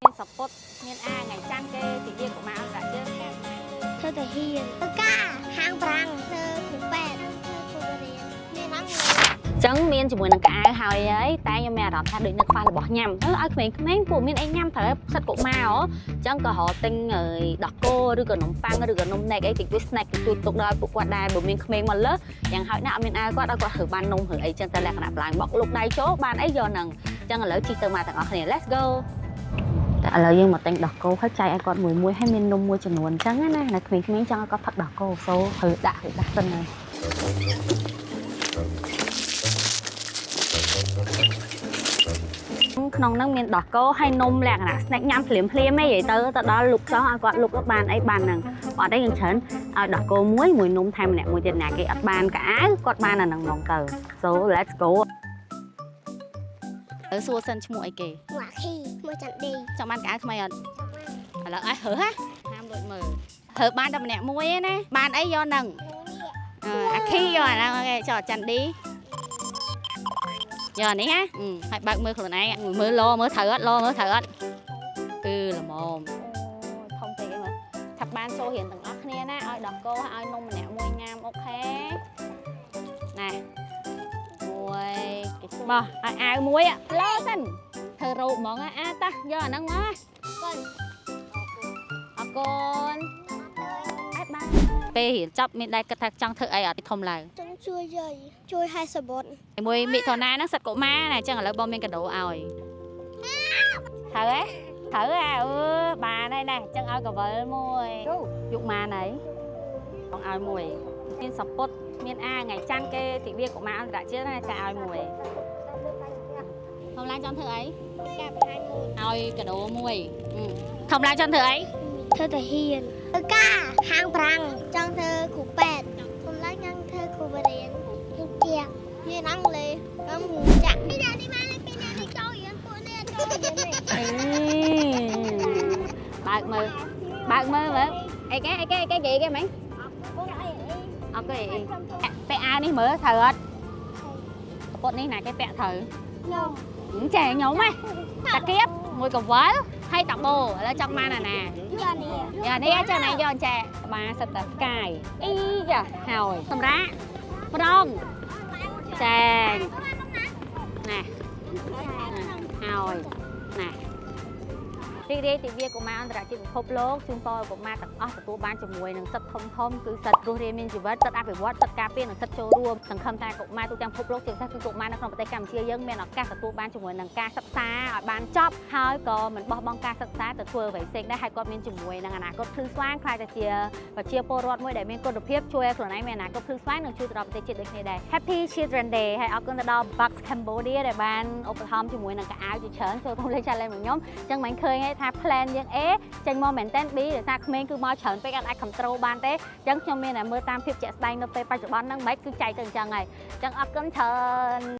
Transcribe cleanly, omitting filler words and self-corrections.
មានសពតមានអាថ្ងៃច័ន្ទគេទីវាកុមារអន្តរជាតិធ្វើតែហ៊ានធ្វើការហាងប្រាំងធ្វើគ្រូពេទ្យធ្វើគ្រូរៀនមានអង្កេតចឹងមានជាមួយនឹងកៅអៅហើយតែខ្ញុំមានអារម្មណ៍ថាដូចនៅខ្វះរបស់ញ៉ាំឲ្យក្មេងៗពួកមានអីញ៉ាំត្រូវផ្សិតកុមារចឹងក៏រកទិញដោះគោឬក៏នំប៉័ងឬក៏នំណែកអីតិចតួច snack តិចតួចទុកដល់ពួកគាត់ដែរបើមានក្មេងមកលើយ៉ាងហោចណាស់អត់មានឲ្យគាត់ធ្វើបាននំឬអីចឹងតែលក្ខណៈឡើងបកលុកដៃចូលបានអីយកហ្នឹងចឹងឥឡូវជិះទៅមកទាំងអស់គ្នា let's go តែឥឡូវយើងមកទិញដោះគោហើយចែកឲ្យគាត់មួយហើយមាននំមួយចំនួនអញ្ចឹងណាក្មេងៗចង់ឲ្យគាត់ផឹកដោះគោសូត្រូវដាក់សិនហើយក្នុងហ្នឹងមានដោះគោហើយនំលក្ខណៈ snack ញ៉ាំភ្លាមអីនិយាយទៅដល់លុកចោះឲ្យគាត់លុកបានអីបានហ្នឹងអត់អីយើងច្រើនឲ្យដោះគោមួយនំថែមម្នាក់មួយទៀតណាគេអត់បានកៅអៅគាត់បានអាហ្នឹងហ្មងទៅ so let's go សួរសិនឈ្មោះអីគេអាខីឈ្មោះចន្ទឌីចង់បានកៅអៅថ្មីអត់ឥឡូវឲ្យហើហ่ะហាមដូចមើលហើបានតែម្នាក់មួយឯណាបានអីយកហ្នឹងអាខីយកអាហ្នឹងគេចោះចន្ទឌីយកនេះហ៎ហើយបើកមើលខ្លួនឯងមើលលោមើលត្រូវអត់លោមើលត្រូវអត់គឺល្មមធំពេកអីមើលថាបានចូលរៀនទាំងអស់គ្នាណាឲ្យដោះគោឲ្យនំម្នាក់មួយញ៉ាំអូខេណាមួយគេបោះឲ្យអាវមួយលោសិនធ្វើរោគហ្មងអាតាយកអាហ្នឹងមកអរគុណអត់បានពេលរៀនចប់មានដែរគិតថាចង់ធ្វើអីអត់ធំឡើងចង់ជួយយាយជួយហែសបុតមួយមិថុនាហ្នឹងសិតកុមារណាអញ្ចឹងឥឡូវបងមានកាដូឲ្យត្រូវបានហើយណាអញ្ចឹងឲ្យកវលមួយយុកម៉ានហើយបងឲ្យមួយមានសពតមានអាថ្ងៃច័ន្ទគេទិវាកុមារអន្តរជាតិណាតែឲ្យមួយធំឡើងចង់ធ្វើអីការបង្ហាញមួយឲ្យកាដូមួយធំឡើងចង់ធ្វើអីធ្វើតែហ៊ានធ្វើការហាងប្រាំងចង់ធ្វើគ្រូពេទ្យធំឡើងចង់ធ្វើគ្រូបរិញ្ញាជាមានអង់គ្លេសខ្ញុំចាក់នេះមកពីនេះចូលរៀនពួកនេះចូលរៀននេះបើកមើលមើលអីគេនិយាយគេមិញអត់គេពាក់អាវនេះមើលត្រូវអត់ពុតនេះណាគេពាក់ត្រូវខ្ញុំចែខ្ញុំហ៎តាគៀបមួយកវលហើយតាបូឥឡូវចង់បានអាណាយកនេះចុះណៃយកចែបានសិតតែផ្កាយអីយ៉ាហើយសម្រាប់ប្រងចែងណាហើយណារីករាយទិវាកុមារអន្តរជាតិពិភពលោកជូនពរកុមារទាំងអស់ទទួលបានជាមួយនឹងសិទ្ធិធំគឺសិទ្ធិរស់រានមានជីវិតសិទ្ធិអភិវឌ្ឍសិទ្ធិការពារនិងសិទ្ធិចូលរួមសង្ឃឹមថាកុមារទូទាំងពិភពលោកជាពិសេសគឺកុមារនៅក្នុងប្រទេសកម្ពុជាយើងមានឱកាសទទួលបានជាមួយនឹងការសិក្សាឲ្យបានចប់ហើយក៏មិនបោះបង់ការសិក្សាទៅធ្វើអ្វីផ្សេងដែរហើយគាត់មានជាមួយនឹងអនាគតភ្លឺស្វាងខ្លាចទៅជាប្រជាពលរដ្ឋមួយដែលមានគុណភាពជួយឲ្យខ្លួនឯងមានអនាគតភ្លឺស្វាងនិងជួយទៅដល់ប្រទេសជាតិដូចគ្នាដែរ Happy Children Day ហើយអរគុណទៅដល់ Box Cambodia ដែលបានឧបត្ថម្ភជាមួយនឹងកៅអៅជាច្រើនចូលរួមលេង challenge របស់ខ្ញុំអញ្ចឹងមិនឃើញថា plan យើង A ចេញមកមែនតើ B ដោយសារក្មេងគឺមកច្រើនពេកអាច control បានទេអញ្ចឹងខ្ញុំមានតែមើលតាមភាពជាក់ស្ដែងនៅពេលបច្ចុប្បន្នហ្នឹងមិនគឺចែកទៅអញ្ចឹងហើយអញ្ចឹងអរគុណច្រើន